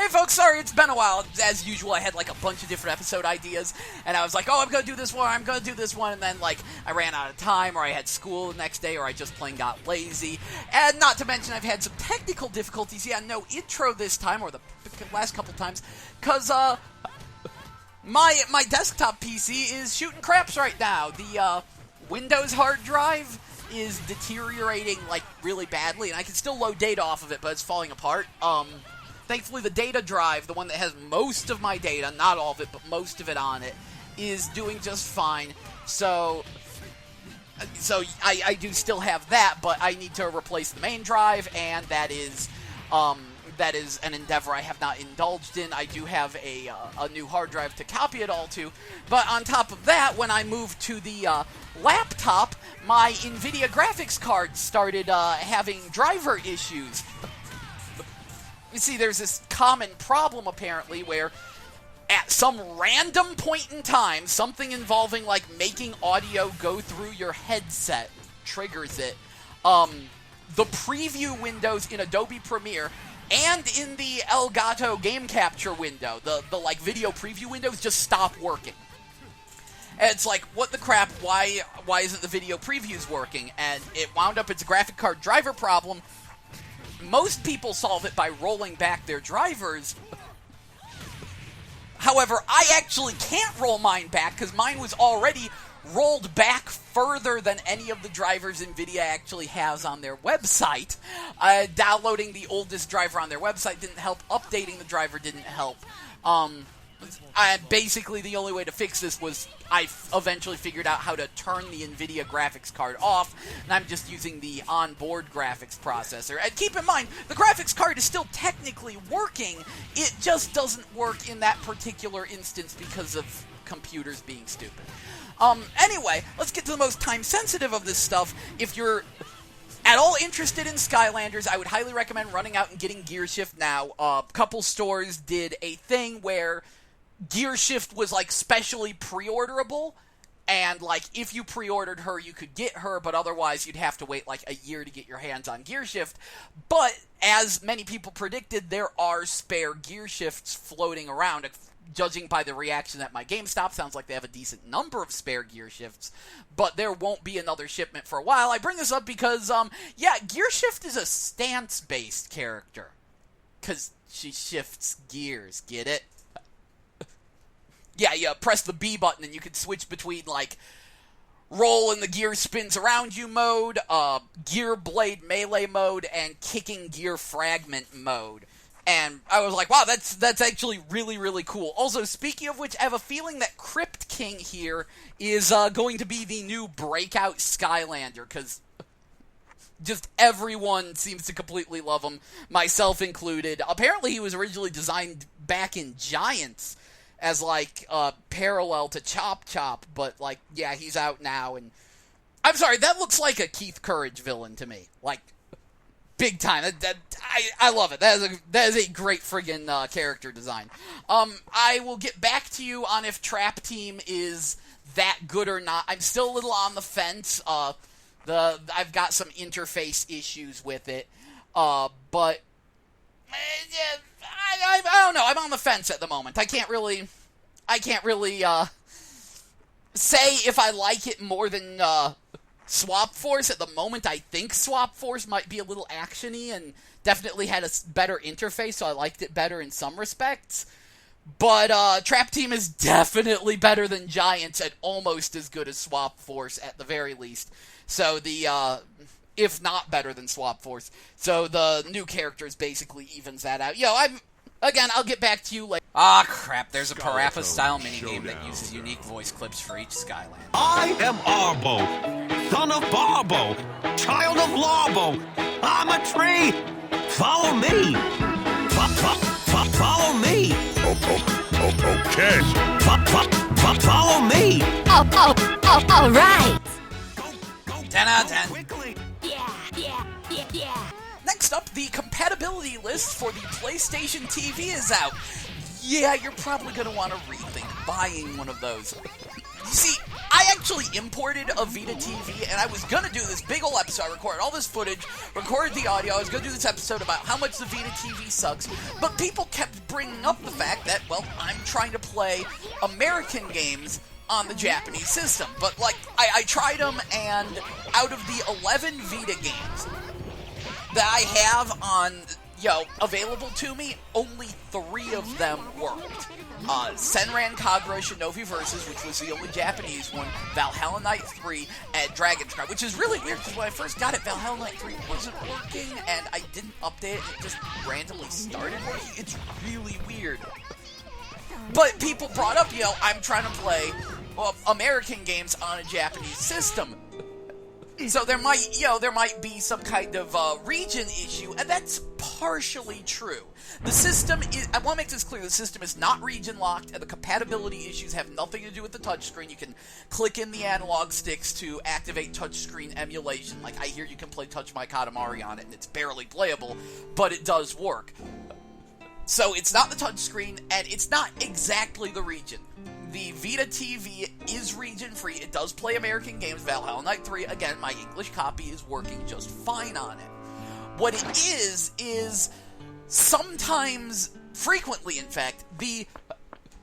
Alright folks, sorry, it's been a while. As usual, I had like a bunch of different episode ideas, and I was like, oh, I'm gonna do this one, I'm gonna do this one, and then like, I ran out of time, or I had school the next day, or I just plain got lazy. And not to mention, I've had some technical difficulties. Yeah, no intro this time, or the last couple times, cause, my desktop PC is shooting craps right now. The, Windows hard drive is deteriorating, like, really badly, and I can still load data off of it, but it's falling apart. Thankfully, the data drive, the one that has most of my data, not all of it, but most of it on it, is doing just fine. So I do still have that, but I need to replace the main drive, and that is an endeavor I have not indulged in. I do have a new hard drive to copy it all to, but on top of that, when I moved to the laptop, my NVIDIA graphics card started having driver issues. You see, there's this common problem, apparently, where at some random point in time, something involving, like, making audio go through your headset triggers it. The preview windows in Adobe Premiere and in the Elgato game capture window, the like, video preview windows just stop working. And it's like, what the crap, why isn't the video previews working? And it wound up, it's a graphic card driver problem. Most people solve it by rolling back their drivers. However, I actually can't roll mine back because mine was already rolled back further than any of the drivers NVIDIA actually has on their website. Downloading the oldest driver on their website didn't help. Updating the driver didn't help. Basically, the only way to fix this was I eventually figured out how to turn the NVIDIA graphics card off, and I'm just using the onboard graphics processor. And keep in mind, the graphics card is still technically working, it just doesn't work in that particular instance because of computers being stupid. Anyway, let's get to the most time-sensitive of this stuff. If you're at all interested in Skylanders, I would highly recommend running out and getting Gear Shift now. A couple stores did a thing where Gear Shift was, like, specially pre-orderable, and, like, if you pre-ordered her, you could get her, but otherwise you'd have to wait, like, a year to get your hands on Gear Shift. But, as many people predicted, there are spare Gear Shifts floating around. Judging by the reaction at my GameStop, sounds like they have a decent number of spare Gear Shifts, but there won't be another shipment for a while. I bring this up because, yeah, Gear Shift is a stance-based character, because she shifts gears, get it? Yeah, you press the B button and you can switch between, like, roll and the gear spins around you mode, gear blade melee mode, and kicking gear fragment mode. And I was like, wow, that's actually really, really cool. Also, speaking of which, I have a feeling that Crypt King here is going to be the new breakout Skylander, because just everyone seems to completely love him, myself included. Apparently, he was originally designed back in Giants as, like, parallel to Chop Chop, but, like, yeah, he's out now, and I'm sorry, that looks like a Keith Courage villain to me. Like, big time. I love it. That is a great friggin' character design. I will get back to you on if Trap Team is that good or not. I'm still a little on the fence. I've got some interface issues with it. But I don't know. I'm on the fence at the moment. I can't really say if I like it more than Swap Force. At the moment, I think Swap Force might be a little actiony and definitely had a better interface, so I liked it better in some respects. But Trap Team is definitely better than Giants and almost as good as Swap Force at the very least. So if not better than Swap Force. So the new characters basically evens that out. I'll get back to you later. Ah, crap, there's a Parappa-style minigame that uses unique voice clips for each Skyland. I am Arbo, son of Barbo, child of Larbo. I'm a tree. Follow me. Follow me. Okay. Follow me. All right. Go, 10 out of 10. quickly. Yeah. Next up, the compatibility list for the PlayStation TV is out. Yeah, you're probably going to want to rethink buying one of those. You see, I actually imported a Vita TV, and I was going to do this big ol' episode. I recorded all this footage, recorded the audio. I was going to do this episode about how much the Vita TV sucks, but people kept bringing up the fact that, well, I'm trying to play American games on the Japanese system. But, like, I tried them, and out of the 11 Vita games that I have on, available to me, only 3 of them worked. Senran Kagura Shinobi Versus, which was the only Japanese one, Valhalla Knight 3, and Dragon's Cry, which is really weird, because when I first got it, Valhalla Knight 3 wasn't working, and I didn't update it, it just randomly started working. It's really weird. But people brought up, I'm trying to play American games on a Japanese system. So there might be some kind of region issue, and that's partially true. The system is, I want to make this clear, the system is not region locked, and the compatibility issues have nothing to do with the touchscreen. You can click in the analog sticks to activate touchscreen emulation. Like, I hear you can play Touch My Katamari on it, and it's barely playable, but it does work. So it's not the touchscreen, and it's not exactly the region. The Vita TV is region-free. It does play American games. Valhalla Knight 3, again, my English copy is working just fine on it. What it is sometimes, frequently in fact, the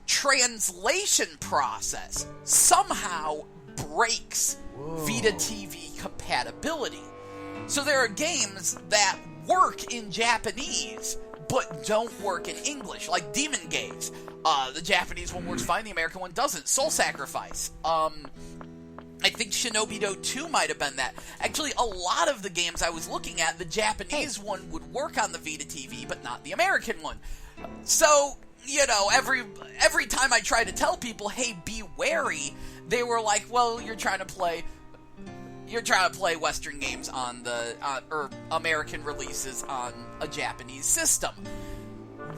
translation process somehow breaks Vita TV compatibility. So there are games that work in Japanese, but don't work in English, like Demon Gaze. The Japanese one works fine, the American one doesn't. Soul Sacrifice. I think Shinobi-Do 2 might have been that. Actually, a lot of the games I was looking at, the Japanese one would work on the Vita TV, but not the American one. So, every time I tried to tell people, hey, be wary, they were like, well, you're trying to play Western games on or American releases on a Japanese system.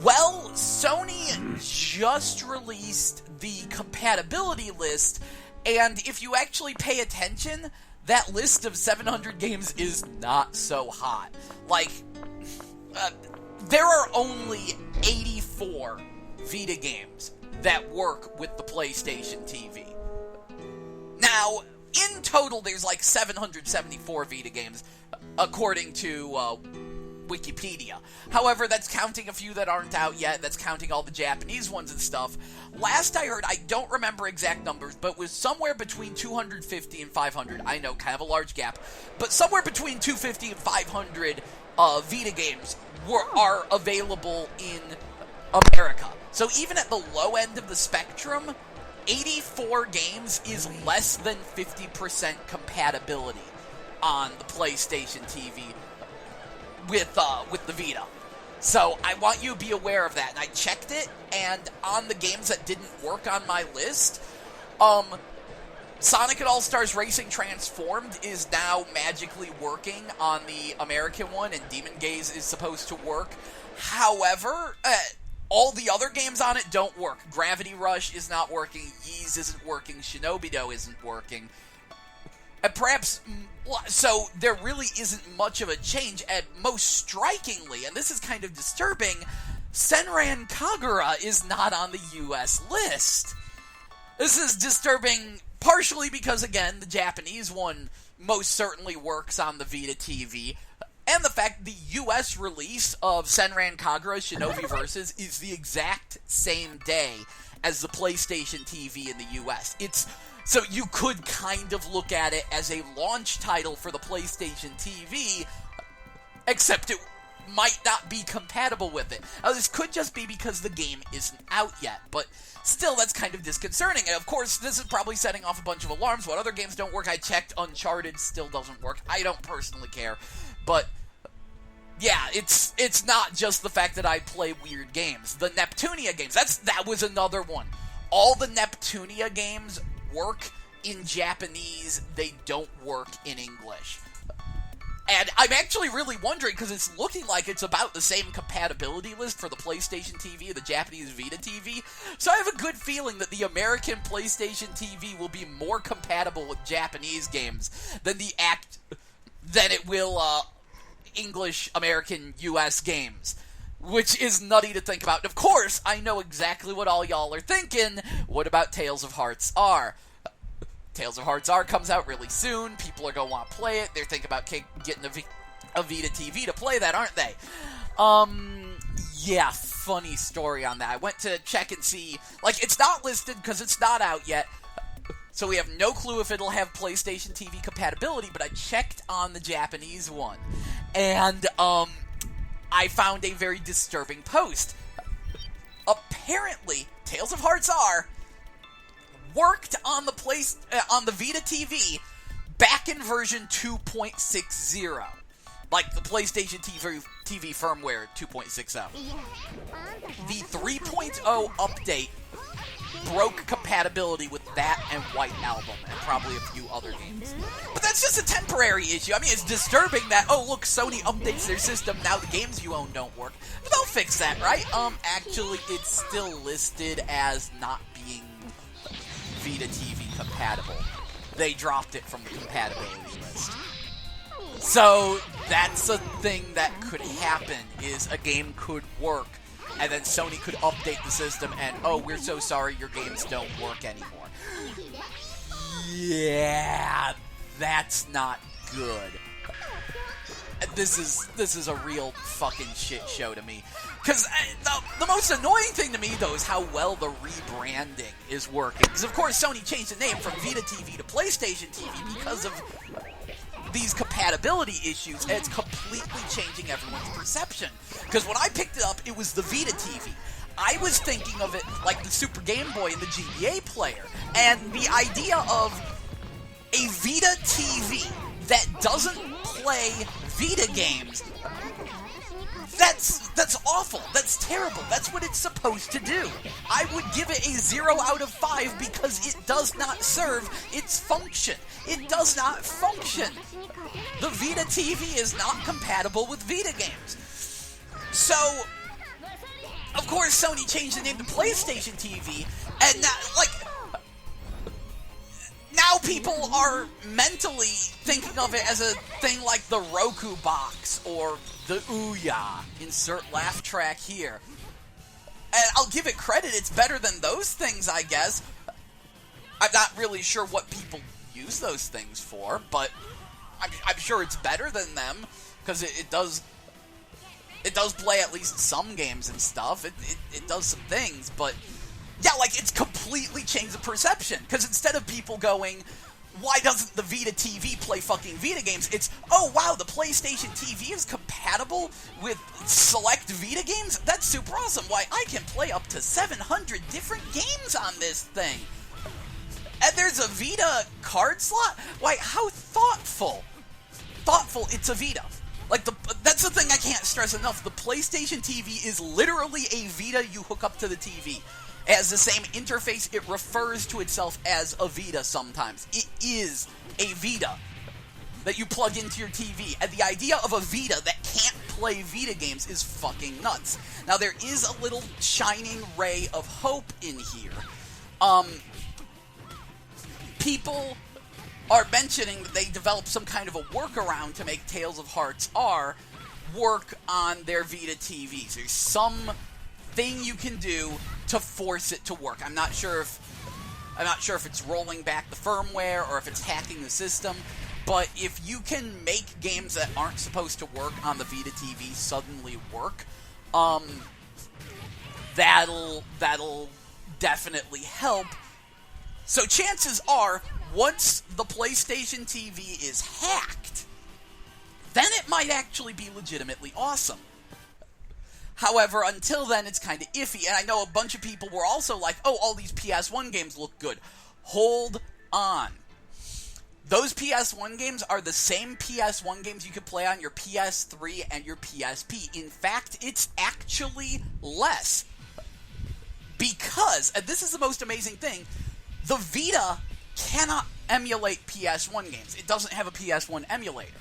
Well, Sony just released the compatibility list, and if you actually pay attention, that list of 700 games is not so hot. Like, there are only 84 Vita games that work with the PlayStation TV. Now, in total, there's like 774 Vita games, according to Wikipedia. However, that's counting a few that aren't out yet. That's counting all the Japanese ones and stuff. Last I heard, I don't remember exact numbers, but it was somewhere between 250 and 500. I know, kind of a large gap. But somewhere between 250 and 500 Vita games are available in America. So even at the low end of the spectrum, 84 games is less than 50% compatibility on the PlayStation TV with the Vita. So I want you to be aware of that. And I checked it, and on the games that didn't work on my list, Sonic and All-Stars Racing Transformed is now magically working on the American one, and Demon Gaze is supposed to work. However, all the other games on it don't work. Gravity Rush is not working, Ys isn't working, Shinobi-Do isn't working. And perhaps, so there really isn't much of a change, and most strikingly, and this is kind of disturbing, Senran Kagura is not on the US list. This is disturbing partially because, again, the Japanese one most certainly works on the Vita TV, and the fact the US release of Senran Kagura Shinobi Versus is the exact same day as the PlayStation TV in the US. So you could kind of look at it as a launch title for the PlayStation TV, except it might not be compatible with it. Now, this could just be because the game isn't out yet, but still, that's kind of disconcerting. And of course, this is probably setting off a bunch of alarms. What other games don't work? I checked. Uncharted still doesn't work. I don't personally care. But yeah, it's not just the fact that I play weird games. The Neptunia games, that was another one. All the Neptunia games work in Japanese, they don't work in English. And I'm actually really wondering, because it's looking like it's about the same compatibility list for the PlayStation TV and the Japanese Vita TV, so I have a good feeling that the American PlayStation TV will be more compatible with Japanese games than it will English, American, US games. Which is nutty to think about. And of course, I know exactly what all y'all are thinking. What about Tales of Hearts R? Tales of Hearts R comes out really soon. People are going to want to play it. They're thinking about getting a Vita TV to play that, aren't they? Yeah, funny story on that. I went to check and see, like, it's not listed because it's not out yet, so we have no clue if it'll have PlayStation TV compatibility, but I checked on the Japanese one, and, I found a very disturbing post. Apparently, Tales of Hearts R worked on the Vita TV back in version 2.60. Like the PlayStation TV firmware 2.60. The 3.0 update broke compatibility with that and White Album and probably a few other games. But that's just a temporary issue. I mean, it's disturbing that, oh look, Sony updates their system, now the games you own don't work. But they'll fix that, right? Actually, it's still listed as not being Vita TV compatible. They dropped it from the compatibility list. So, that's a thing that could happen, is a game could work, and then Sony could update the system, and, oh, we're so sorry, your games don't work anymore. Yeah, that's not good. This is a real fucking shit show to me. Because the most annoying thing to me, though, is how well the rebranding is working. Because, of course, Sony changed the name from Vita TV to PlayStation TV because of these compatibility issues, and it's completely changing everyone's perception. Because when I picked it up, it was the Vita TV. I was thinking of it like the Super Game Boy and the GBA player. And the idea of a Vita TV that doesn't play Vita games, that's awful. That's terrible. That's what it's supposed to do. I would give it a 0 out of 5 because it does not serve its function. It does not function. The Vita TV is not compatible with Vita games. So, of course, Sony changed the name to PlayStation TV, and now people are mentally thinking of it as a thing like the Roku box or the Ouya. Insert laugh track here. And I'll give it credit, it's better than those things, I guess. I'm not really sure what people use those things for, but I'm sure it's better than them, because it does play at least some games and stuff. It does some things, but yeah, like, it's completely changed the perception, because instead of people going, why doesn't the Vita TV play fucking Vita games, it's, oh wow, the PlayStation TV is compatible with select Vita games? That's super awesome. Why, I can play up to 700 different games on this thing. And there's a Vita card slot? Why, how thoughtful. Thoughtful, it's a Vita. Like, that's the thing I can't stress enough. The PlayStation TV is literally a Vita you hook up to the TV. It has the same interface. It refers to itself as a Vita sometimes. It is a Vita that you plug into your TV. And the idea of a Vita that can't play Vita games is fucking nuts. Now, there is a little shining ray of hope in here. People are mentioning that they developed some kind of a workaround to make Tales of Hearts R work on their Vita TVs. There's some thing you can do to force it to work. I'm not sure if it's rolling back the firmware or if it's hacking the system, but if you can make games that aren't supposed to work on the Vita TV suddenly work, that'll definitely help. So chances are, once the PlayStation TV is hacked, then it might actually be legitimately awesome. However, until then, it's kind of iffy, and I know a bunch of people were also like, oh, all these PS1 games look good. Hold on. Those PS1 games are the same PS1 games you could play on your PS3 and your PSP. In fact, it's actually less. Because, and this is the most amazing thing, the Vita cannot emulate PS1 games. It doesn't have a PS1 emulator.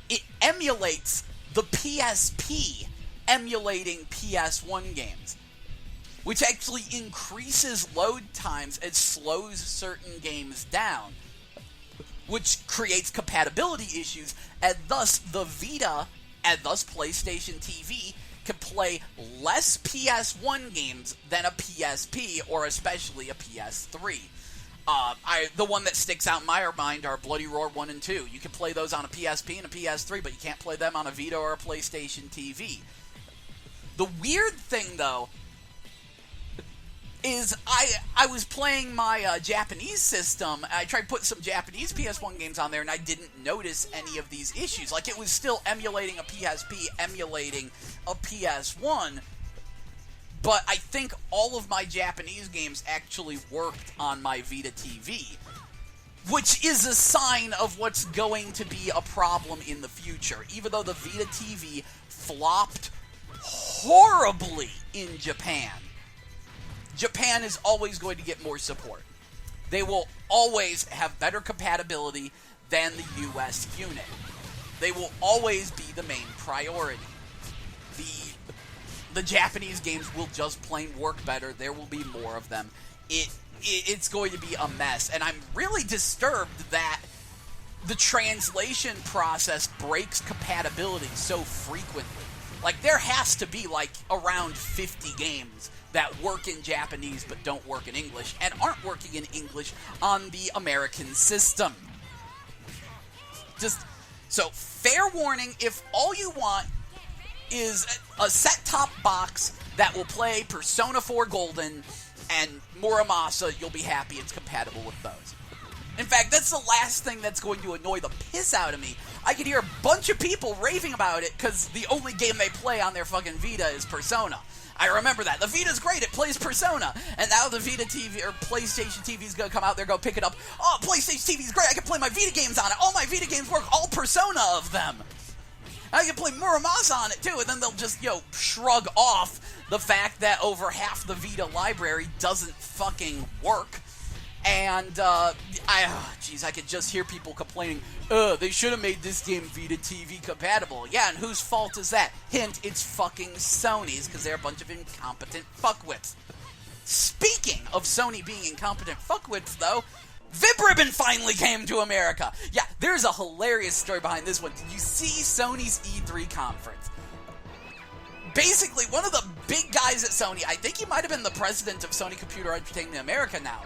It emulates the PSP emulating PS1 games, which actually increases load times and slows certain games down, which creates compatibility issues, and thus the Vita, and thus PlayStation TV, can play less PS1 games than a PSP, or especially a PS3. The one that sticks out in my mind are Bloody Roar 1 and 2. You can play those on a PSP and a PS3, but you can't play them on a Vita or a PlayStation TV. The weird thing, though, is I was playing my Japanese system. I tried to put some Japanese PS1 games on there, and I didn't notice any of these issues. Like, it was still emulating a PSP, emulating a PS1, but I think all of my Japanese games actually worked on my Vita TV, which is a sign of what's going to be a problem in the future. Even though the Vita TV flopped horribly in Japan, Japan is always going to get more support. They will always have better compatibility than the US unit. They will always be the main priority. The Japanese games will just plain work better. There will be more of them. It's going to be a mess, and I'm really disturbed that the translation process breaks compatibility so frequently. Like, there has to be, like, around 50 games that work in Japanese but don't work in English, and aren't working in English on the American system. Just, so, fair warning, if all you want is a set-top box that will play Persona 4 Golden and Muramasa, you'll be happy it's compatible with those. In fact, that's the last thing that's going to annoy the piss out of me. I could hear a bunch of people raving about it because the only game they play on their fucking Vita is Persona. I remember that. The Vita's great, it plays Persona. And now the Vita TV, or PlayStation TV is going to come out, they're going to pick it up. Oh, PlayStation TV's great, I can play my Vita games on it. All my Vita games work, all Persona of them. I can play Muramasa on it too, and then they'll just, shrug off the fact that over half the Vita library doesn't fucking work. And, I could just hear people complaining, they should have made this game Vita TV compatible. Yeah, and whose fault is that? Hint, it's fucking Sony's, because they're a bunch of incompetent fuckwits. Speaking of Sony being incompetent fuckwits, though, Vib-Ribbon finally came to America. Yeah, there's a hilarious story behind this one. Did you see Sony's E3 conference? Basically, one of the big guys at Sony, I think he might have been the president of Sony Computer Entertainment America now,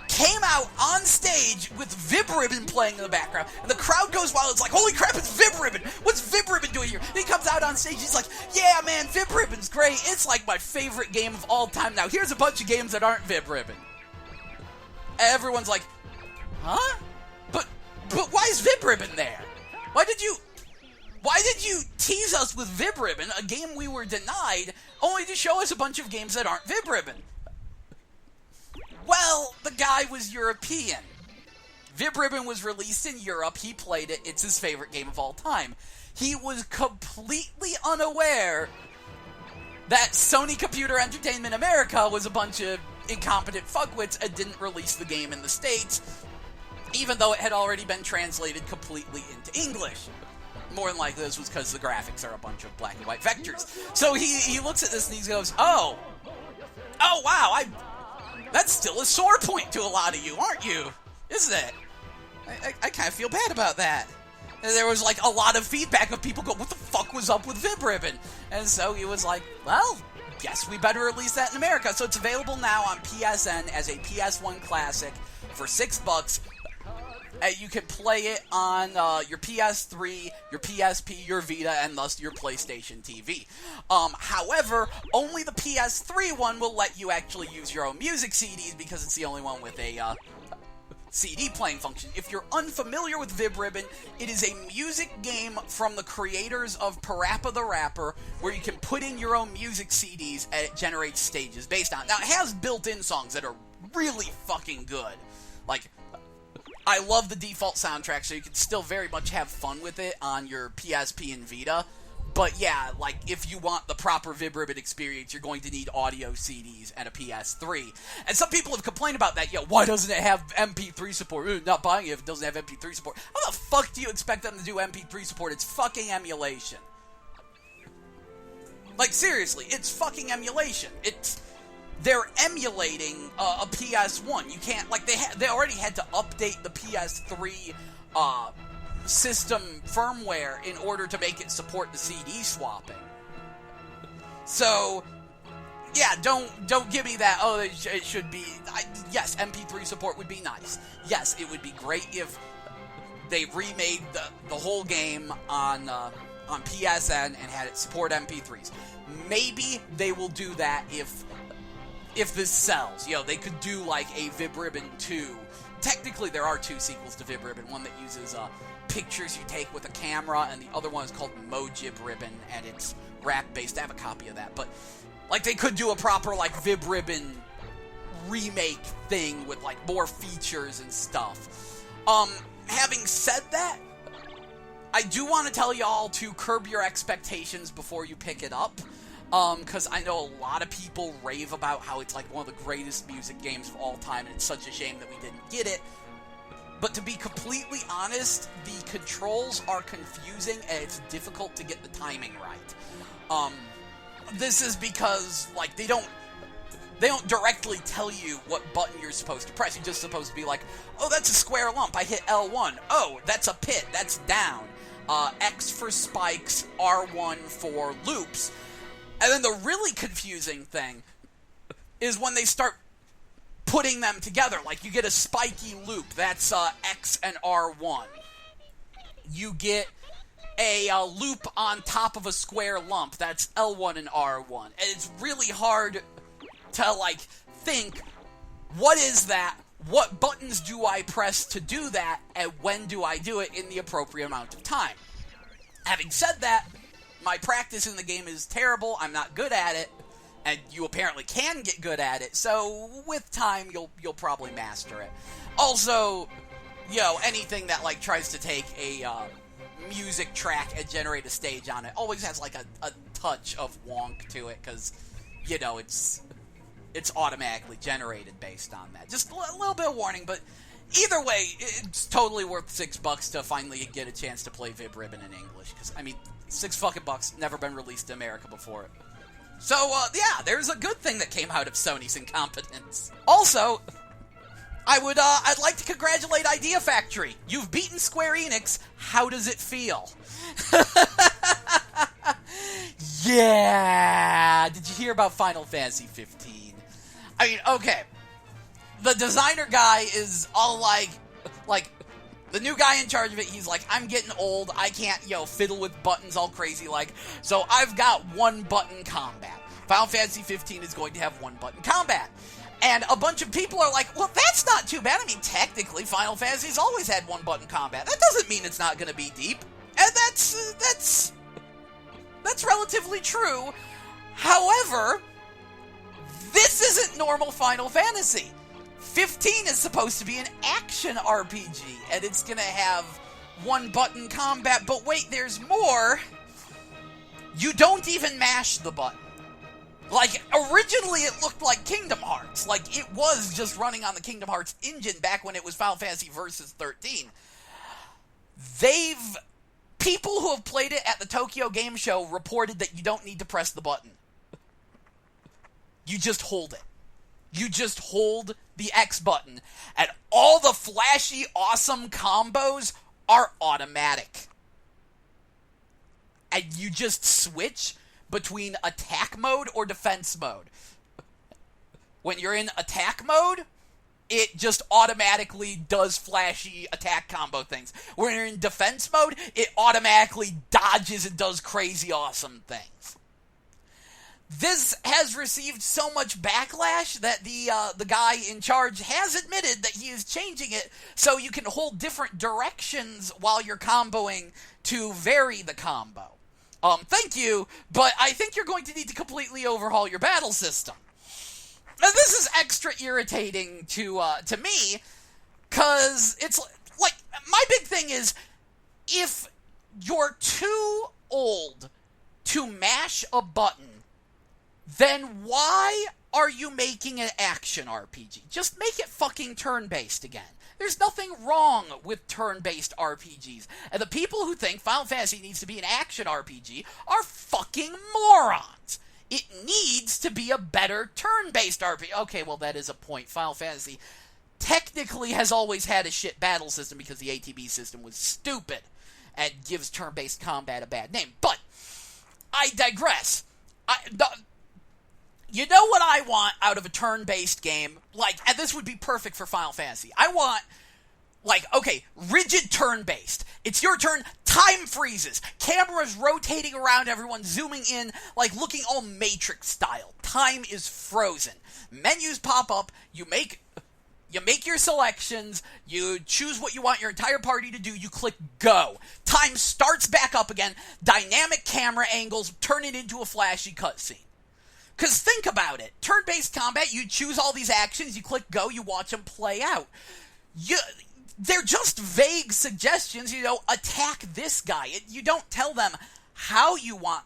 came out on stage with Vib-Ribbon playing in the background, and the crowd goes wild. It's like, holy crap, it's Vib-Ribbon! What's Vib-Ribbon doing here? And he comes out on stage, he's like, yeah, man, Vib-Ribbon's great. It's like my favorite game of all time. Now, here's a bunch of games that aren't Vib-Ribbon. Everyone's like, huh? But why is Vib-Ribbon there? Why did you tease us with Vib-Ribbon, a game we were denied, only to show us a bunch of games that aren't Vib-Ribbon? Well, the guy was European. Vib-Ribbon was released in Europe, he played it, it's his favorite game of all time. He was completely unaware that Sony Computer Entertainment America was a bunch of incompetent fuckwits and didn't release the game in the States, even though it had already been translated completely into English. More than likely this was because the graphics are a bunch of black and white vectors. So he looks at this and he goes, oh wow, that's still a sore point to a lot of you, aren't you? Isn't it? I kind of feel bad about that. And there was like a lot of feedback of people go, what the fuck was up with Vib-Ribbon? And so he was like, well, guess we better release that in America. So it's available now on PSN as a PS1 classic for $6. You can play it on your PS3, your PSP, your Vita, and thus your PlayStation TV. However, only the PS3 one will let you actually use your own music CDs because it's the only one with a CD playing function. If you're unfamiliar with Vib-Ribbon, it is a music game from the creators of Parappa the Rapper, where you can put in your own music CDs and it generates stages based on it. Now, it has built-in songs that are really fucking good. Like, I love the default soundtrack, so you can still very much have fun with it on your PSP and Vita. But yeah, like, if you want the proper Vib-Ribbon experience, you're going to need audio CDs and a PS3. And some people have complained about that. Why doesn't it have MP3 support? Not buying it if it doesn't have MP3 support. How the fuck do you expect them to do MP3 support? It's fucking emulation. Like, seriously, it's fucking emulation. They're emulating a PS1. You can't, like, they already had to update the PS3 system firmware in order to make it support the CD swapping. So, yeah, don't give me that, oh, it should be, yes, MP3 support would be nice. Yes, it would be great if they remade the whole game on PSN and had it support MP3s. Maybe they will do that if this sells. You know, they could do like a Vib-Ribbon 2. Technically, there are 2 sequels to Vib-Ribbon. One that uses pictures you take with a camera, and the other one is called Mojib-Ribbon, and it's rap-based. I have a copy of that. But, like, they could do a proper, like, Vib-Ribbon remake thing with, like, more features and stuff. Having said that, I do want to tell y'all to curb your expectations before you pick it up. Because I know a lot of people rave about how it's like one of the greatest music games of all time, and it's such a shame that we didn't get it. But to be completely honest, the controls are confusing, and it's difficult to get the timing right. This is because, like, they don't directly tell you what button you're supposed to press. You're just supposed to be like, oh, that's a square lump, I hit L1. Oh, that's a pit, that's down. X for spikes, R1 for loops. And then the really confusing thing is when they start putting them together. Like, you get a spiky loop, that's X and R1. You get a loop on top of a square lump, that's L1 and R1. And it's really hard to, like, think, what is that? What buttons do I press to do that? And when do I do it in the appropriate amount of time? Having said that, my practice in the game is terrible, I'm not good at it, and you apparently can get good at it, so with time, you'll probably master it. Also, you know, anything that, like, tries to take a, music track and generate a stage on it always has, like, a touch of wonk to it, because, you know, it's automatically generated based on that. Just a little bit of warning, but either way, it's totally worth $6 to finally get a chance to play Vib-Ribbon in English, because, I mean, $6 never been released in America before it. So, yeah, there's a good thing that came out of Sony's incompetence. Also, I'd like to congratulate Idea Factory. You've beaten SquareEnix. How does it feel? Yeah! Did you hear about Final Fantasy 15? I mean, okay. The designer guy is all like, the new guy in charge of it, he's like, I'm getting old, I can't, fiddle with buttons all crazy, so I've got one-button combat. Final Fantasy 15 is going to have one-button combat. And a bunch of people are like, well, that's not too bad. I mean, technically, Final Fantasy's always had one-button combat. That doesn't mean it's not going to be deep. And that's relatively true. However, this isn't normal Final Fantasy. 15 is supposed to be an action RPG, and it's gonna have one-button combat, but wait, there's more. You don't even mash the button. Like, originally it looked like Kingdom Hearts. Like, it was just running on the Kingdom Hearts engine back when it was Final Fantasy Versus 13. People who have played it at the Tokyo Game Show reported that you don't need to press the button. You just hold it. You just hold the X button, and all the flashy, awesome combos are automatic. And you just switch between attack mode or defense mode. When you're in attack mode, it just automatically does flashy attack combo things. When you're in defense mode, it automatically dodges and does crazy awesome things. This has received so much backlash that the guy in charge has admitted that he is changing it so you can hold different directions while you're comboing to vary the combo. Thank you, but I think you're going to need to completely overhaul your battle system. Now, this is extra irritating to me, because it's like, my big thing is, if you're too old to mash a button, then why are you making an action RPG? Just make it fucking turn-based again. There's nothing wrong with turn-based RPGs. And the people who think Final Fantasy needs to be an action RPG are fucking morons. It needs to be a better turn-based RPG. Okay, well, that is a point. Final Fantasy technically has always had a shit battle system because the ATB system was stupid and gives turn-based combat a bad name. But I digress. You know want out of a turn-based game, and this would be perfect for Final Fantasy. I want, okay, rigid turn-based. It's your turn, time freezes, cameras rotating around everyone, zooming in, looking all Matrix style. Time is frozen. Menus pop up, you make your selections, you choose what you want your entire party to do, you click go. Time starts back up again, dynamic camera angles, turn it into a flashy cutscene. Because think about it, turn-based combat, you choose all these actions, you click go, you watch them play out. They're just vague suggestions, attack this guy. You don't tell them how you want...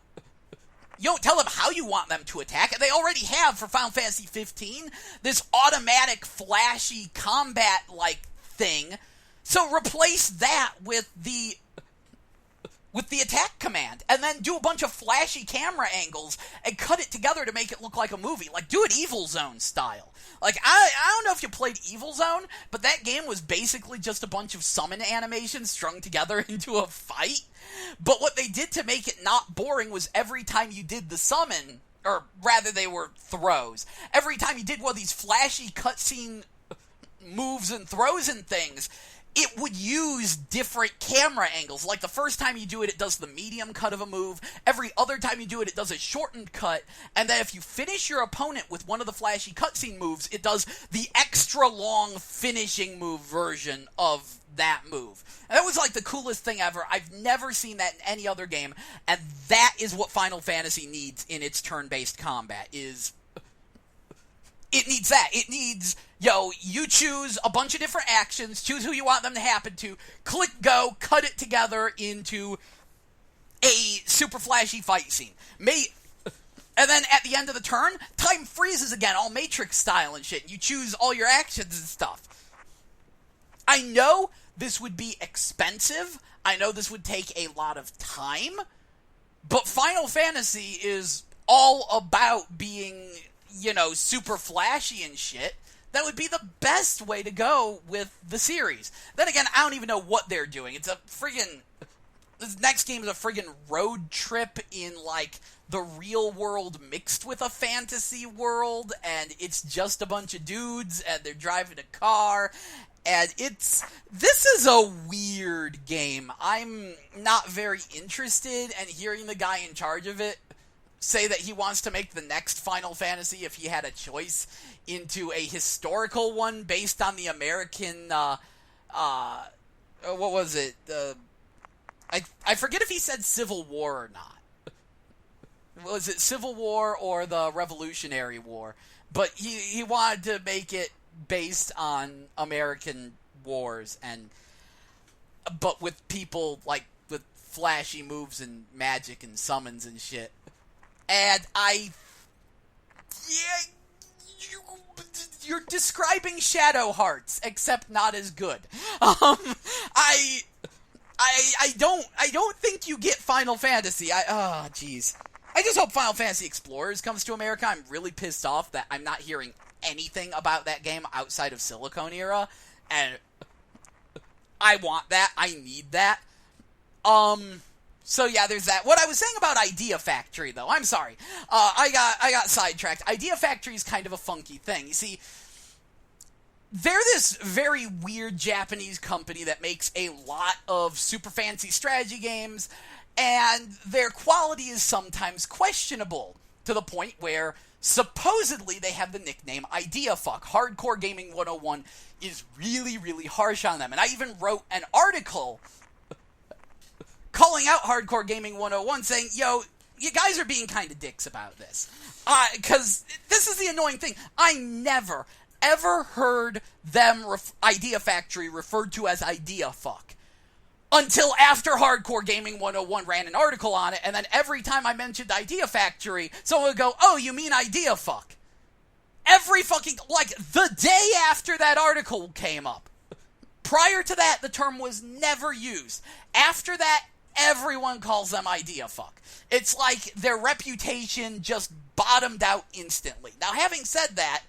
You don't tell them how you want them to attack. They already have, for Final Fantasy 15, this automatic, flashy combat-like thing. So replace that with the attack command, and then do a bunch of flashy camera angles and cut it together to make it look like a movie. Do it Evil Zone style. I don't know if you played Evil Zone, but that game was basically just a bunch of summon animations strung together into a fight. But what they did to make it not boring was every time you did the summon, or rather they were throws, every time you did one of these flashy cutscene moves and throws and things, it would use different camera angles. The first time you do it, it does the medium cut of a move. Every other time you do it, it does a shortened cut. And then if you finish your opponent with one of the flashy cutscene moves, it does the extra long finishing move version of that move. And that was the coolest thing ever. I've never seen that in any other game. And that is what Final Fantasy needs in its turn-based combat, it needs that. It needs, you choose a bunch of different actions, choose who you want them to happen to, click go, cut it together into a super flashy fight scene. And then at the end of the turn, time freezes again, all Matrix style and shit. You choose all your actions and stuff. I know this would be expensive. I know this would take a lot of time. But Final Fantasy is all about being... super flashy and shit. That would be the best way to go with the series. Then again, I don't even know what they're doing. It's a friggin... This next game is a friggin' road trip in, the real world mixed with a fantasy world, and it's just a bunch of dudes, and they're driving a car, and this is a weird game. I'm not very interested in hearing the guy in charge of it say that he wants to make the next Final Fantasy, if he had a choice, into a historical one based on the American, what was it? I forget if he said Civil War or not. Was it Civil War or the Revolutionary War? But he wanted to make it based on American wars, but with people, with flashy moves and magic and summons and shit. And you're describing Shadow Hearts, except not as good. I don't think you get Final Fantasy. Jeez. I just hope Final Fantasy Explorers comes to America. I'm really pissed off that I'm not hearing anything about that game outside of Silicon Era, and I want that. I need that. So yeah, there's that. What I was saying about Idea Factory, though, I'm sorry. I got sidetracked. Idea Factory is kind of a funky thing. You see, they're this very weird Japanese company that makes a lot of super fancy strategy games, and their quality is sometimes questionable, to the point where supposedly they have the nickname Idea Fuck. Hardcore Gaming 101 is really, really harsh on them. And I even wrote an article calling out Hardcore Gaming 101 saying, yo, you guys are being kind of dicks about this. Because this is the annoying thing. I never, ever heard them, Idea Factory, referred to as Idea Fuck. Until after Hardcore Gaming 101 ran an article on it, and then every time I mentioned Idea Factory, someone would go, oh, you mean Idea Fuck. Every fucking, the day after that article came up. Prior to that, the term was never used. After that, everyone calls them Idea Fuck. It's like their reputation just bottomed out instantly. Now, having said that,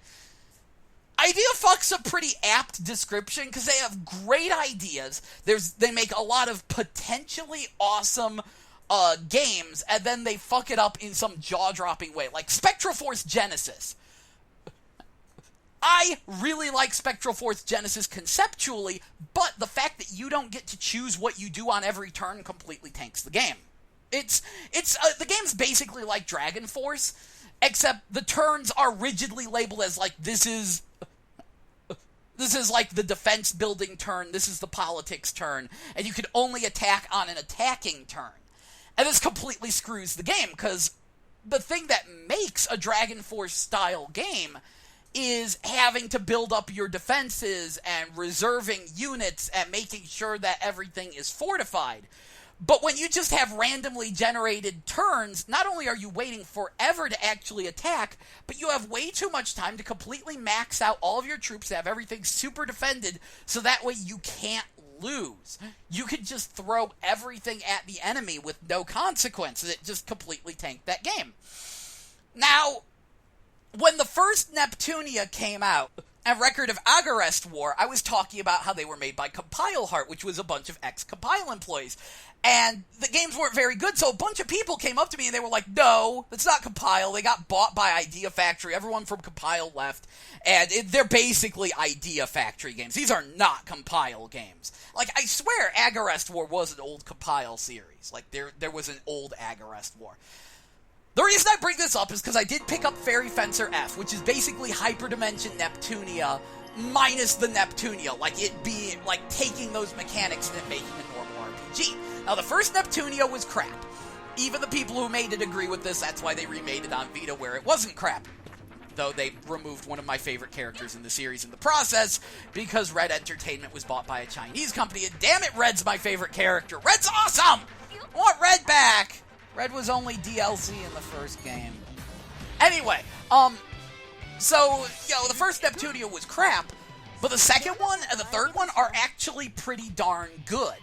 Idea Fuck's a pretty apt description because they have great ideas. They make a lot of potentially awesome games, and then they fuck it up in some jaw-dropping way. Like Spectral Force Genesis. I really like Spectral Force Genesis conceptually, but the fact that you don't get to choose what you do on every turn completely tanks the game. The game's basically like Dragon Force, except the turns are rigidly labeled as like, this is like the defense building turn, this is the politics turn, and you can only attack on an attacking turn. And this completely screws the game, because the thing that makes a Dragon Force style game is having to build up your defenses and reserving units and making sure that everything is fortified. But when you just have randomly generated turns, not only are you waiting forever to actually attack, but you have way too much time to completely max out all of your troops to have everything super defended, so that way you can't lose. You could just throw everything at the enemy with no consequences. It just completely tanked that game. Now, when the first Neptunia came out, and Record of Agarest War, I was talking about how they were made by Compile Heart, which was a bunch of ex-Compile employees. And the games weren't very good, so a bunch of people came up to me and they were like, no, it's not Compile. They got bought by Idea Factory. Everyone from Compile left. And they're basically Idea Factory games. These are not Compile games. Like, I swear Agarest War was an old Compile series. Like, there was an old Agarest War. The reason I bring this up is because I did pick up Fairy Fencer F, which is basically Hyperdimension Neptunia minus the Neptunia, like it being, like taking those mechanics and making a normal RPG. Now, the first Neptunia was crap. Even the people who made it agree with this, that's why they remade it on Vita where it wasn't crap. Though they removed one of my favorite characters in the series in the process, because Red Entertainment was bought by a Chinese company, and damn it, Red's my favorite character. Red's awesome! I want Red back! Red was only DLC in the first game. Anyway, so, the first Neptunia was crap, but the second one and the third one are actually pretty darn good.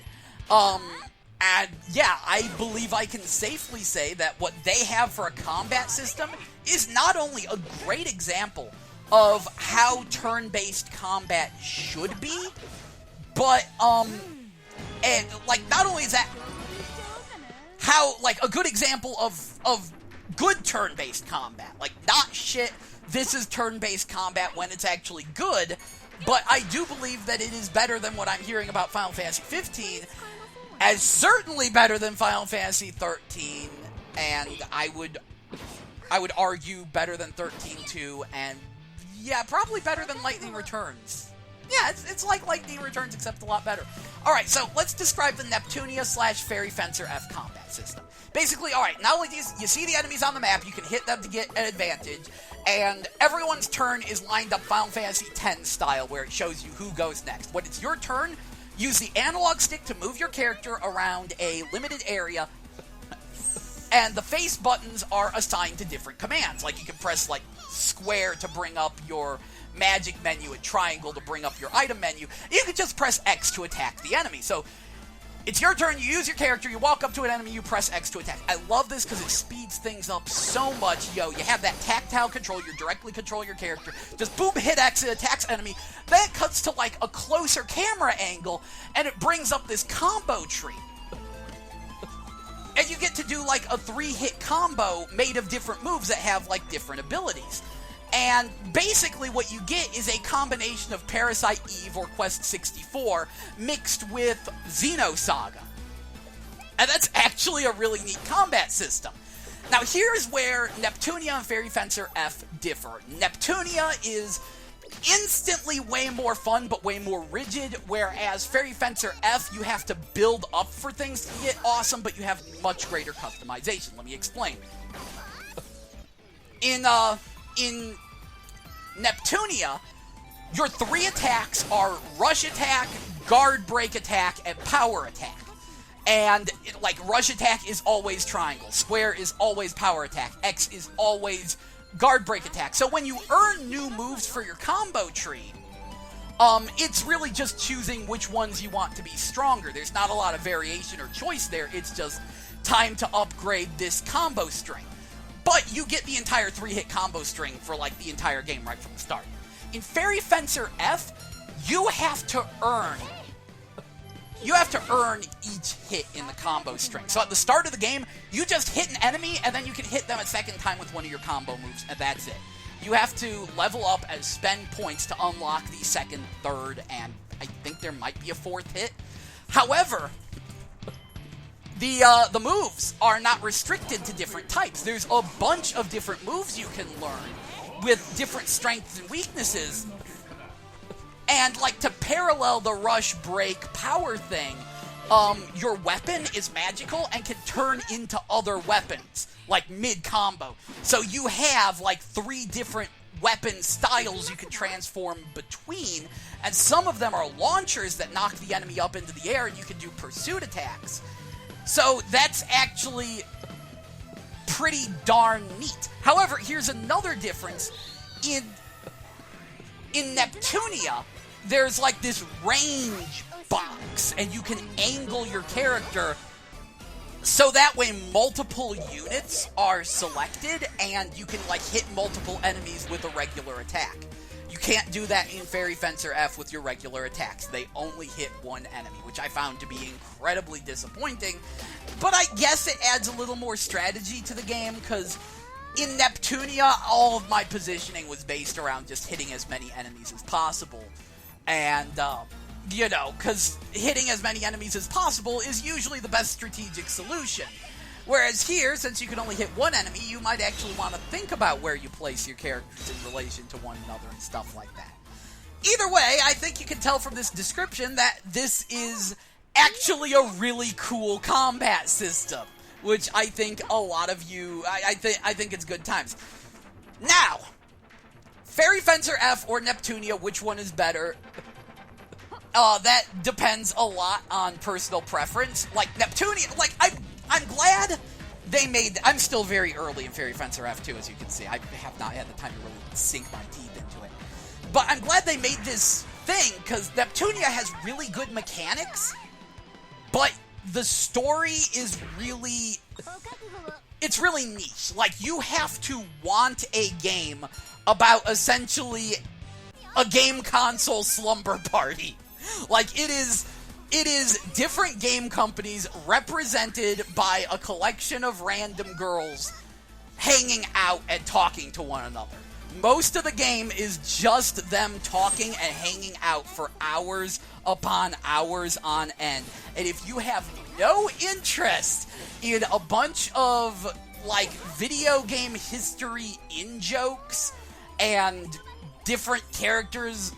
And yeah, I believe I can safely say that what they have for a combat system is not only a great example of how turn-based combat should be, but, and, like, not only is that how, like, a good example of good turn-based combat. Like, not shit, this is turn-based combat when it's actually good, but I do believe that it is better than what I'm hearing about Final Fantasy 15, as certainly better than Final Fantasy 13, and I would argue better than 13 too, and yeah, probably better than Lightning Returns. Yeah, it's like Lightning Returns, except a lot better. Alright, so let's describe the Neptunia / Fairy Fencer F combat system. Basically, alright, not only do you see the enemies on the map, you can hit them to get an advantage, and everyone's turn is lined up Final Fantasy X style, where it shows you who goes next. When it's your turn, use the analog stick to move your character around a limited area, and the face buttons are assigned to different commands. Like, you can press, like, square to bring up your magic menu and triangle to bring up your item menu. You can just press X to attack the enemy. So, it's your turn, you use your character, you walk up to an enemy, you press X to attack. I love this because it speeds things up so much. You have that tactile control, you directly control your character. Just boom, hit X, it attacks enemy. Then it cuts to, like, a closer camera angle, and it brings up this combo tree. And you get to do, like, a 3-hit combo made of different moves that have, like, different abilities. And basically what you get is a combination of Parasite Eve or Quest 64 mixed with Xenosaga. And that's actually a really neat combat system. Now here's where Neptunia and Fairy Fencer F differ. Neptunia is instantly way more fun but way more rigid, whereas Fairy Fencer F, you have to build up for things to get awesome, but you have much greater customization. Let me explain. In Neptunia, your 3 attacks are Rush Attack, Guard Break Attack, and Power Attack. And, like, Rush Attack is always Triangle, Square is always Power Attack, X is always Guard Break Attack. So when you earn new moves for your combo tree, it's really just choosing which ones you want to be stronger. There's not a lot of variation or choice there, it's just time to upgrade this combo string. But you get the entire 3-hit combo string for, like, the entire game right from the start. In Fairy Fencer F, you have to earn each hit in the combo string. So at the start of the game, you just hit an enemy, and then you can hit them a second time with one of your combo moves, and that's it. You have to level up and spend points to unlock the second, third, and I think there might be a fourth hit. However, the moves are not restricted to different types. There's a bunch of different moves you can learn with different strengths and weaknesses. And, like, to parallel the rush, break, power thing, your weapon is magical and can turn into other weapons, like mid-combo. So you have, like, 3 different weapon styles you can transform between, and some of them are launchers that knock the enemy up into the air, and you can do pursuit attacks. So that's actually pretty darn neat. However, here's another difference. In Neptunia, there's like this range box, and you can angle your character so that way multiple units are selected, and you can like hit multiple enemies with a regular attack. You can't do that in Fairy Fencer F with your regular attacks. They only hit one enemy, which I found to be incredibly disappointing. But I guess it adds a little more strategy to the game, because in Neptunia, all of my positioning was based around just hitting as many enemies as possible. And, you know, because hitting as many enemies as possible is usually the best strategic solution. Whereas here, since you can only hit one enemy, you might actually want to think about where you place your characters in relation to one another and stuff like that. Either way, I think you can tell from this description that this is actually a really cool combat system, which I think a lot of you, I think it's good times. Now, Fairy Fencer F or Neptunia, which one is better? That depends a lot on personal preference. Like, Neptunia, like, I'm glad they made... I'm still very early in Fairy Fencer F2, as you can see. I have not had the time to really sink my teeth into it. But I'm glad they made this thing, because Neptunia has really good mechanics, but the story is really... It's really niche. Like, you have to want a game about, essentially, a game console slumber party. Like, it is different game companies represented by a collection of random girls hanging out and talking to one another. Most of the game is just them talking and hanging out for hours upon hours on end. And if you have no interest in a bunch of, like, video game history in-jokes and different characters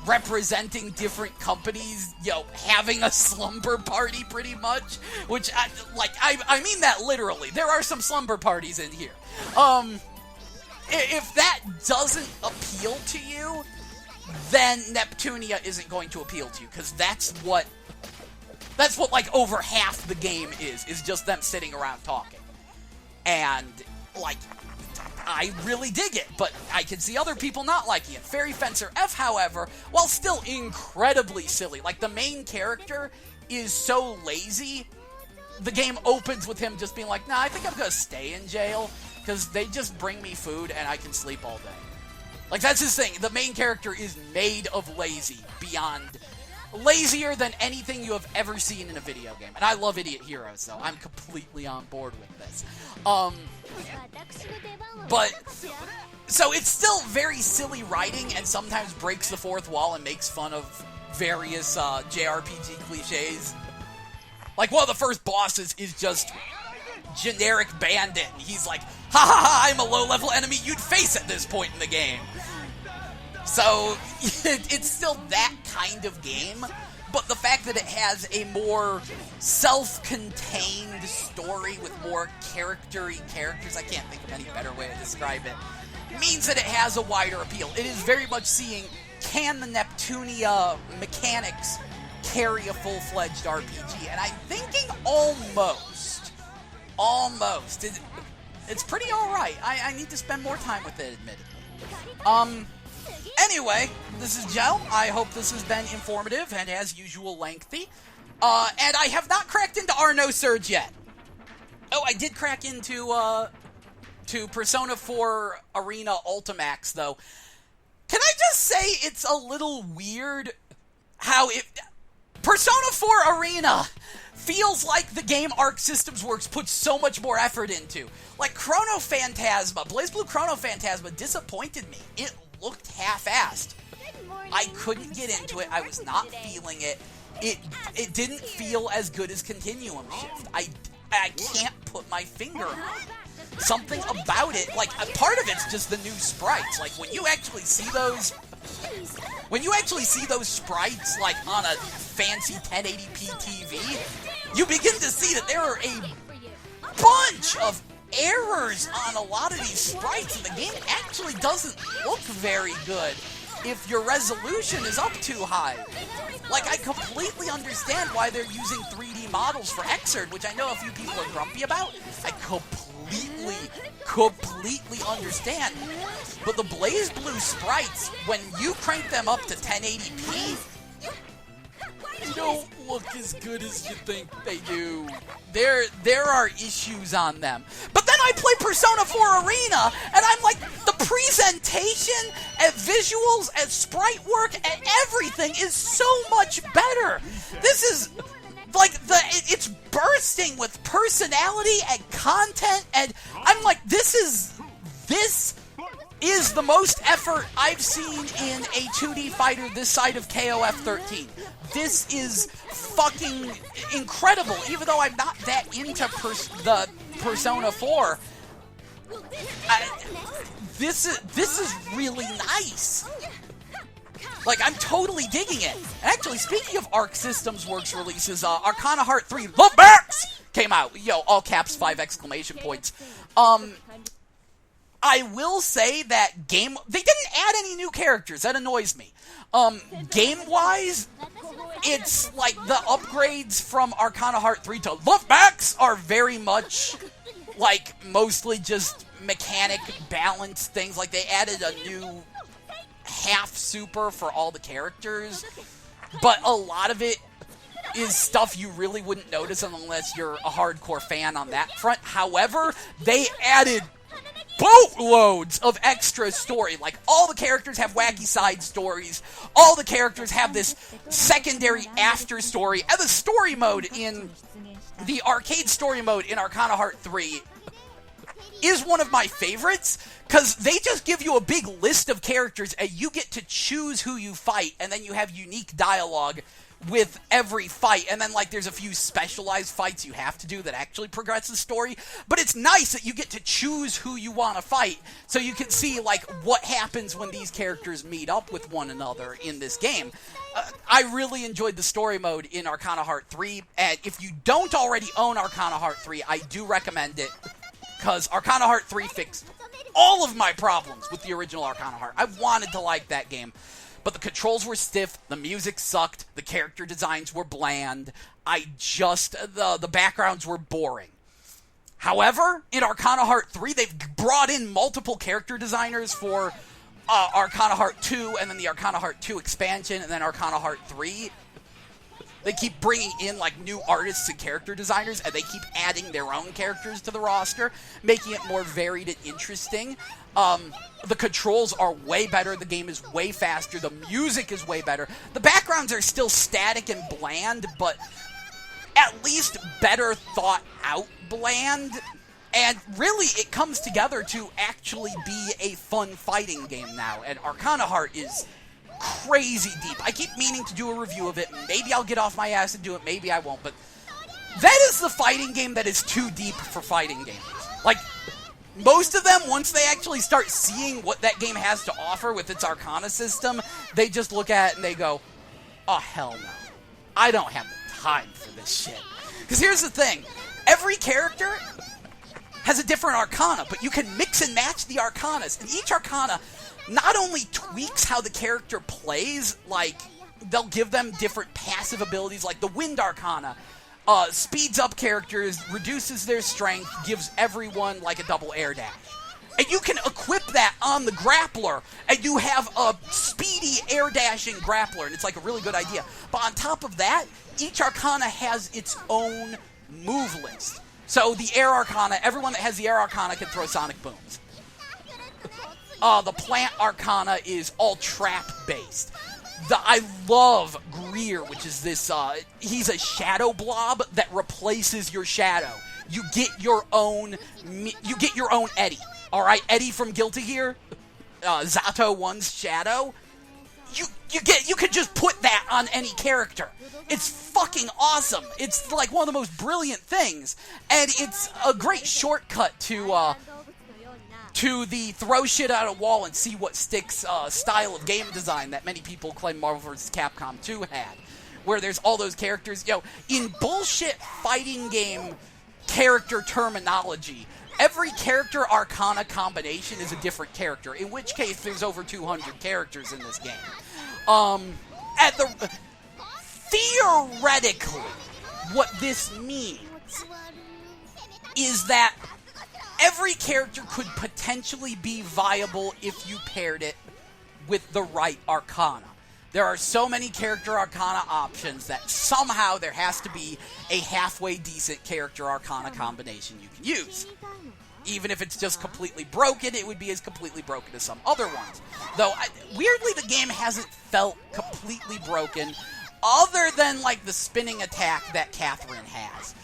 representing different companies, you know, having a slumber party pretty much, which, I mean that literally. There are some slumber parties in here. If that doesn't appeal to you, then Neptunia isn't going to appeal to you, because that's what, like, over half the game is just them sitting around talking. And, like, I really dig it, but I can see other people not liking it. Fairy Fencer F, however, while still incredibly silly, like, the main character is so lazy, the game opens with him just being like, nah, I think I'm gonna stay in jail, because they just bring me food and I can sleep all day. Like, that's his thing. The main character is made of lazy, beyond lazier than anything you have ever seen in a video game. And I love Idiot Heroes, so I'm completely on board with this. But, so it's still very silly writing and sometimes breaks the fourth wall and makes fun of various JRPG cliches. Like, one of the first bosses is just generic bandit, and he's like, ha ha ha, I'm a low-level enemy you'd face at this point in the game. So, it's still that kind of game, but the fact that it has a more self-contained story with more characters, I can't think of any better way to describe it, means that it has a wider appeal. It is very much seeing, can the Neptunia mechanics carry a full-fledged RPG? And I'm thinking almost. Almost. It's pretty alright. I need to spend more time with it, admittedly. Anyway, this is Joe. I hope this has been informative and, as usual, lengthy. And I have not cracked into Arno Surge yet. Oh, I did crack into, to Persona 4 Arena Ultimax, though. Can I just say it's a little weird how it... Persona 4 Arena feels like the game Arc Systems Works puts so much more effort into. Like, Chrono Phantasma, BlazBlue Chrono Phantasma disappointed me. It looked half-assed. I couldn't get into it. I was not feeling it. It didn't feel as good as Continuum Shift. I can't put my finger on it. Something about it, like, part of it's just the new sprites. Like, when you actually see those sprites, like, on a fancy 1080p TV, you begin to see that there are a bunch of errors on a lot of these sprites, and the game actually doesn't look very good if your resolution is up too high. Like, I completely understand why they're using 3D models for Xrd, which I know a few people are grumpy about. I completely understand. But the BlazBlue sprites, when you crank them up to 1080p, they don't look as good as you think they do. There are issues on them. But then I play Persona 4 Arena, and I'm like, the presentation and visuals and sprite work and everything is so much better. This is like it's bursting with personality and content, and I'm like, this is the most effort I've seen in a 2D fighter this side of KOF 13. This is fucking incredible, even though I'm not that into the Persona 4. This is really nice. Like, I'm totally digging it. And actually, speaking of Arc Systems Works releases, Arcana Heart 3 Love Max came out. Yo, all caps, 5 exclamation points. I will say that they didn't add any new characters. That annoys me. Game-wise, it's like the upgrades from Arcana Heart 3 to Love Max are very much, like, mostly just mechanic balance things. Like, they added a new half super for all the characters, but a lot of it is stuff you really wouldn't notice unless you're a hardcore fan on that front. However, they added boatloads of extra story. Like, all the characters have wacky side stories. All the characters have this secondary after story. And the story mode in the arcade story mode in Arcana Heart 3 is one of my favorites, because they just give you a big list of characters and you get to choose who you fight, and then you have unique dialogue with every fight, and then, like, there's a few specialized fights you have to do that actually progress the story, but it's nice that you get to choose who you want to fight, so you can see, like, what happens when these characters meet up with one another in this game. I really enjoyed the story mode in Arcana Heart 3, and if you don't already own Arcana Heart 3, I do recommend it, because Arcana Heart 3 fixed all of my problems with the original Arcana Heart. I wanted to like that game, but the controls were stiff, the music sucked, the character designs were bland, the backgrounds were boring. However, in Arcana Heart 3, they've brought in multiple character designers for Arcana Heart 2, and then the Arcana Heart 2 expansion, and then Arcana Heart 3. They keep bringing in, like, new artists and character designers, and they keep adding their own characters to the roster, making it more varied and interesting. The controls are way better, the game is way faster, the music is way better. The backgrounds are still static and bland, but at least better thought out bland. And really, it comes together to actually be a fun fighting game now, and Arcana Heart is crazy deep. I keep meaning to do a review of it. Maybe I'll get off my ass and do it, maybe I won't, but that is the fighting game that is too deep for fighting games. Like, most of them, once they actually start seeing what that game has to offer with its Arcana system, they just look at it and they go, oh, hell no. I don't have the time for this shit. Because here's the thing. Every character has a different Arcana, but you can mix and match the Arcanas, and each Arcana not only tweaks how the character plays, like, they'll give them different passive abilities, like the Wind Arcana speeds up characters, reduces their strength, gives everyone, like, a double air dash. And you can equip that on the Grappler, and you have a speedy air dashing Grappler, and it's, like, a really good idea. But on top of that, each Arcana has its own move list. So the Air Arcana, everyone that has the Air Arcana can throw Sonic Booms. The Plant Arcana is all trap-based. I love Greer, which is this, he's a shadow blob that replaces your shadow. You get your own Eddie. Alright, Eddie from Guilty Gear, Zato 1's shadow. You could just put that on any character. It's fucking awesome. It's like one of the most brilliant things. And it's a great shortcut to the throw shit at a wall and see what sticks style of game design that many people claim Marvel vs. Capcom 2 had. Where there's all those characters, in bullshit fighting game character terminology, every character Arcana combination is a different character, in which case there's over 200 characters in this game. Theoretically, what this means is that every character could potentially be viable if you paired it with the right Arcana. There are so many character Arcana options that somehow there has to be a halfway decent character Arcana combination you can use. Even if it's just completely broken, it would be as completely broken as some other ones. Though, weirdly, the game hasn't felt completely broken, other than, like, the spinning attack that Catherine has.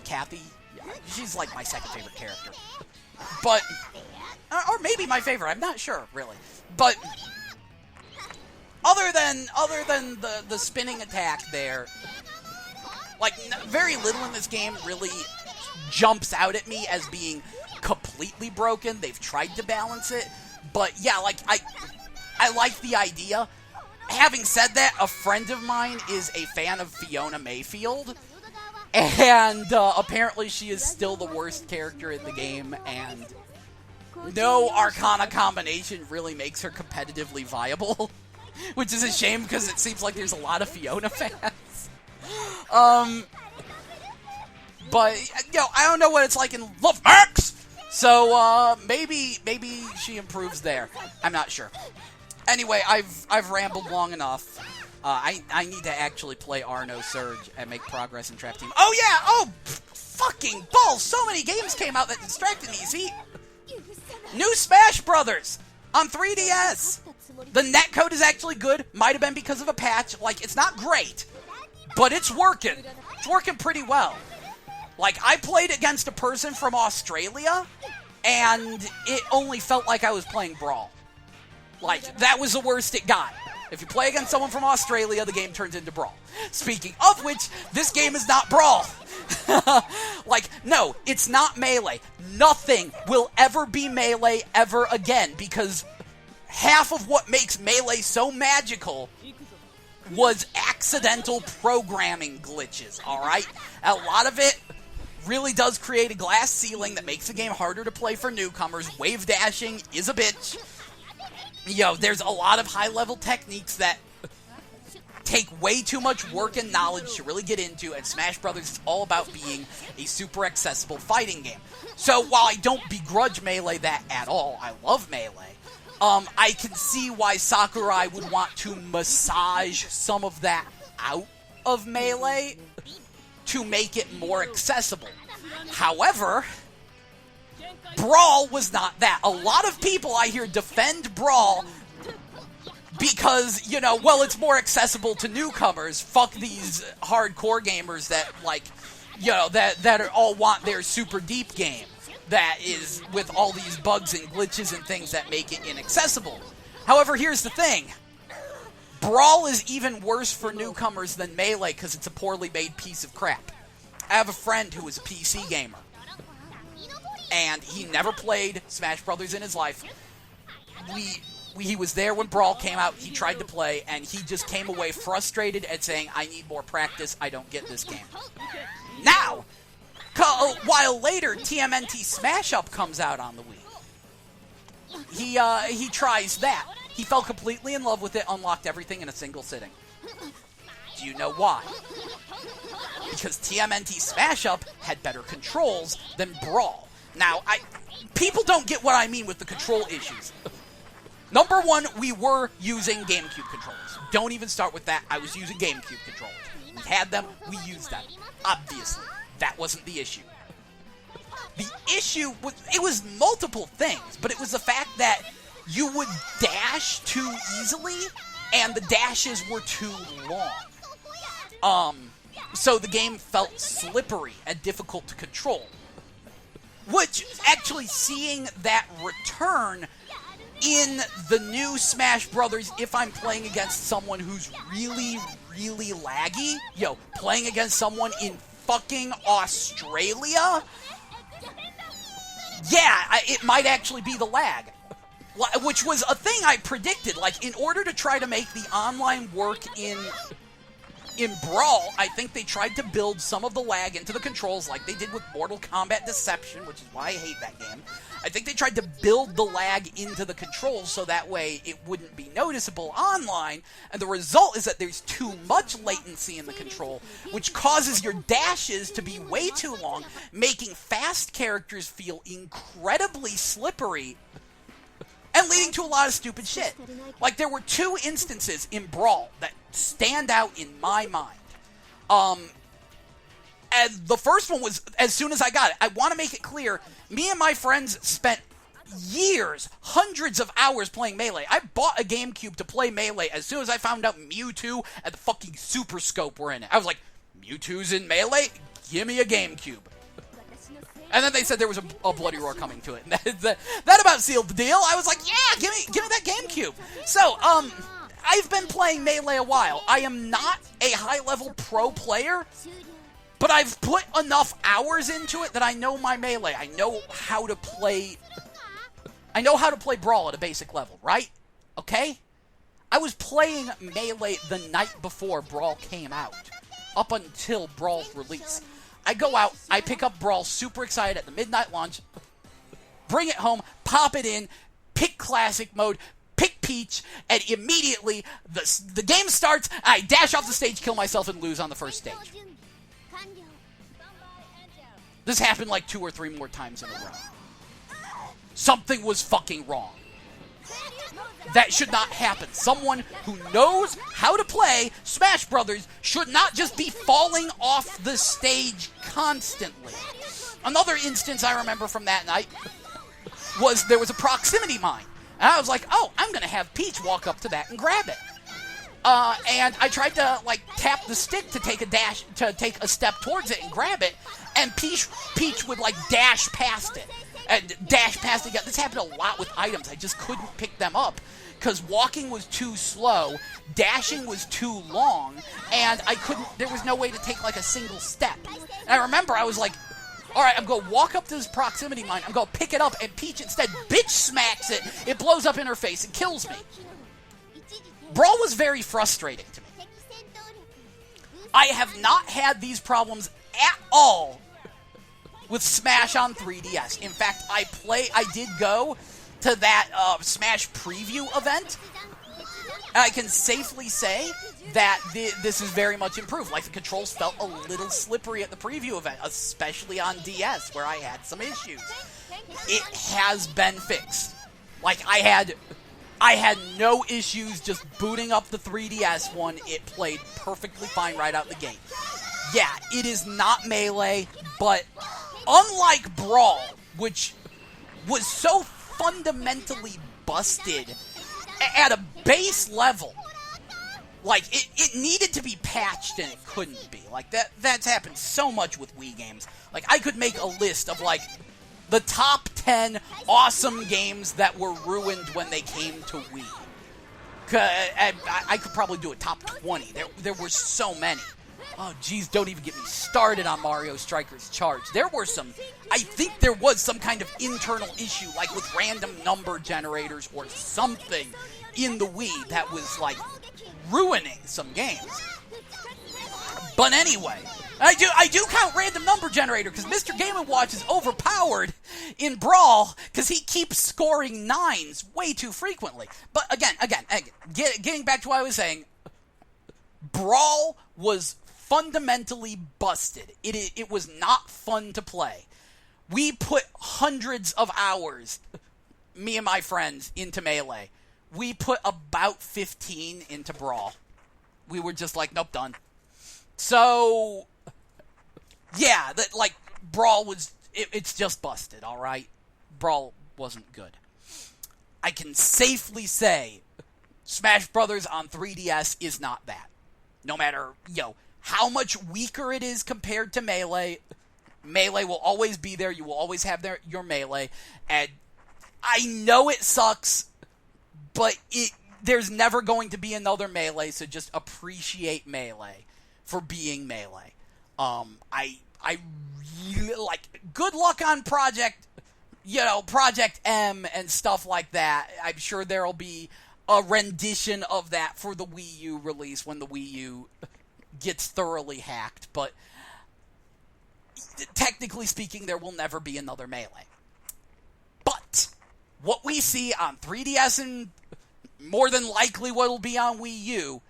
Kathy? Yeah, she's, like, my second favorite character. But, or maybe my favorite, I'm not sure, really. But, other than the spinning attack there, like, very little in this game really jumps out at me as being completely broken. They've tried to balance it, but yeah, like, I like the idea. Having said that, a friend of mine is a fan of Fiona Mayfield, and apparently she is still the worst character in the game, and no Arcana combination really makes her competitively viable, which is a shame because it seems like there's a lot of Fiona fans. But, I don't know what it's like in Love Max! So, maybe she improves there. I'm not sure. Anyway, I've rambled long enough. I need to actually play Arno Surge and make progress in Trap Team. Oh, yeah! Oh, fucking balls! So many games came out that distracted me, see? New Smash Brothers on 3DS! The netcode is actually good. Might have been because of a patch. Like, it's not great, but it's working. It's working pretty well. Like, I played against a person from Australia, and it only felt like I was playing Brawl. Like, that was the worst it got. If you play against someone from Australia, the game turns into Brawl. Speaking of which, this game is not Brawl. Like, no, it's not Melee. Nothing will ever be Melee ever again, because half of what makes Melee so magical was accidental programming glitches, alright? A lot of it really does create a glass ceiling that makes the game harder to play for newcomers. Wave dashing is a bitch. There's a lot of high-level techniques that take way too much work and knowledge to really get into, and Smash Brothers is all about being a super accessible fighting game. So while I don't begrudge Melee that at all, I love Melee, I can see why Sakurai would want to massage some of that out of Melee to make it more accessible. However, Brawl was not that. A lot of people I hear defend Brawl because, it's more accessible to newcomers. Fuck these hardcore gamers that, like, that all want their super deep game that is with all these bugs and glitches and things that make it inaccessible. However, here's the thing. Brawl is even worse for newcomers than Melee because it's a poorly made piece of crap. I have a friend who is a PC gamer, and he never played Smash Brothers in his life. He was there when Brawl came out, he tried to play, and he just came away frustrated and saying, I need more practice, I don't get this game. Now, a while later, TMNT Smash Up comes out on the Wii. He tries that. He fell completely in love with it, unlocked everything in a single sitting. Do you know why? Because TMNT Smash Up had better controls than Brawl. Now, people don't get what I mean with the control issues. Number one, we were using GameCube controllers. Don't even start with that. I was using GameCube controllers. We had them, we used them. Obviously, that wasn't the issue. The issue was, it was multiple things, but it was the fact that you would dash too easily, and the dashes were too long. So the game felt slippery and difficult to control. Which, actually seeing that return in the new Smash Brothers, if I'm playing against someone who's really, really laggy, playing against someone in fucking Australia, yeah, it might actually be the lag. Which was a thing I predicted. Like, in order to try to make the online work in Brawl, I think they tried to build some of the lag into the controls like they did with Mortal Kombat Deception, which is why I hate that game. I think they tried to build the lag into the controls so that way it wouldn't be noticeable online, and the result is that there's too much latency in the control, which causes your dashes to be way too long, making fast characters feel incredibly slippery, and leading to a lot of stupid shit. Like, there were 2 instances in Brawl that stand out in my mind. And the first one was, as soon as I got it, I want to make it clear, me and my friends spent years, hundreds of hours playing Melee. I bought a GameCube to play Melee as soon as I found out Mewtwo and the fucking Super Scope were in it. I was like, Mewtwo's in Melee? Give me a GameCube. And then they said there was a Bloody Roar coming to it. And that about sealed the deal. I was like, yeah, give me that GameCube. So, I've been playing Melee a while. I am not a high-level pro player, but I've put enough hours into it that I know my Melee. I know how to play Brawl at a basic level, right? Okay? I was playing Melee the night before Brawl came out, up until Brawl's release. I go out, I pick up Brawl, super excited at the midnight launch, bring it home, pop it in, pick Classic Mode, pick Peach, and immediately the game starts, I dash off the stage, kill myself, and lose on the first stage. This happened like 2 or 3 more times in a row. Something was fucking wrong. That should not happen. Someone who knows how to play Smash Brothers should not just be falling off the stage constantly. Another instance I remember from that night was there was a proximity mine. And I was like, oh, I'm going to have Peach walk up to that and grab it. And I tried to, tap the stick to take a step towards it and grab it, and Peach would, dash past it. And dash past it again. This happened a lot with items. I just couldn't pick them up because walking was too slow, dashing was too long, and there was no way to take, a single step. And I remember I was like, all right, I'm going to walk up to this proximity mine, I'm going to pick it up, and Peach instead bitch smacks it, it blows up in her face and kills me. Brawl was very frustrating to me. I have not had these problems at all with Smash on 3DS. In fact, I did go to that Smash preview event, and I can safely say that this is very much improved. The controls felt a little slippery at the preview event, especially on DS, where I had some issues. It has been fixed. I had no issues just booting up the 3DS one. It played perfectly fine right out the gate. Yeah, it is not Melee, but unlike Brawl, which was so fundamentally busted at a base level, it needed to be patched and it couldn't be. That's happened so much with Wii games. I could make a list of, the top 10 awesome games that were ruined when they came to Wii. I could probably do a top 20. There were so many. Oh, geez, don't even get me started on Mario Strikers Charge. I think there was some kind of internal issue, with random number generators or something in the Wii that was, ruining some games. But anyway, I do count random number generator, because Mr. Game & Watch is overpowered in Brawl, because he keeps scoring 9s way too frequently. But again, getting back to what I was saying, Brawl was fundamentally busted. It was not fun to play. We put hundreds of hours, me and my friends, into Melee. We put about 15 into Brawl. We were just like, nope, done. So, yeah, Brawl was, it's just busted, alright? Brawl wasn't good. I can safely say Smash Brothers on 3DS is not that. No matter, how much weaker it is compared to Melee, Melee will always be there. You will always have your Melee. And I know it sucks, but there's never going to be another Melee, so just appreciate Melee for being Melee. I really, good luck on Project M and stuff like that. I'm sure there'll be a rendition of that for the Wii U release when the Wii U gets thoroughly hacked, but technically speaking, there will never be another Melee. But what we see on 3DS and more than likely what will be on Wii U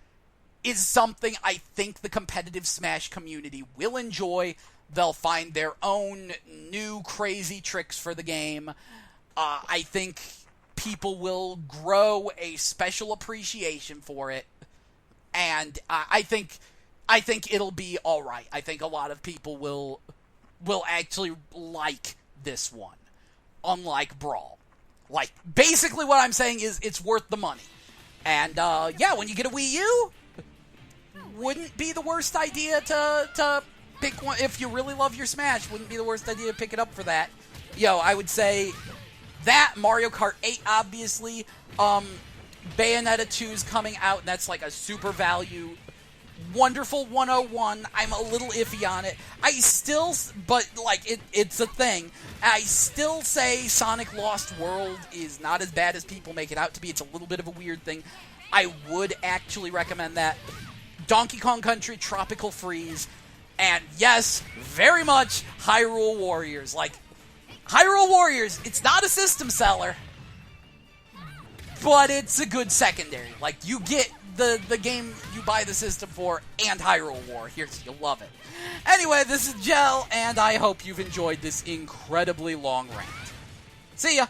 is something I think the competitive Smash community will enjoy. They'll find their own new crazy tricks for the game. I think people will grow a special appreciation for it, and I think it'll be all right. I think a lot of people will actually like this one, unlike Brawl. Basically what I'm saying is it's worth the money. And, when you get a Wii U, wouldn't be the worst idea to pick one. If you really love your Smash, wouldn't be the worst idea to pick it up for that. I would say that, Mario Kart 8, obviously. Bayonetta 2 is coming out, and that's a super value. Wonderful 101. I'm a little iffy on it. It's a thing. I still say Sonic Lost World is not as bad as people make it out to be. It's a little bit of a weird thing. I would actually recommend that. Donkey Kong Country, Tropical Freeze, and yes, very much Hyrule Warriors. Hyrule Warriors, it's not a system seller, but it's a good secondary. You get the game you buy the system for and Hyrule Warriors. You'll love it. Anyway, this is Jell, and I hope you've enjoyed this incredibly long rant. See ya!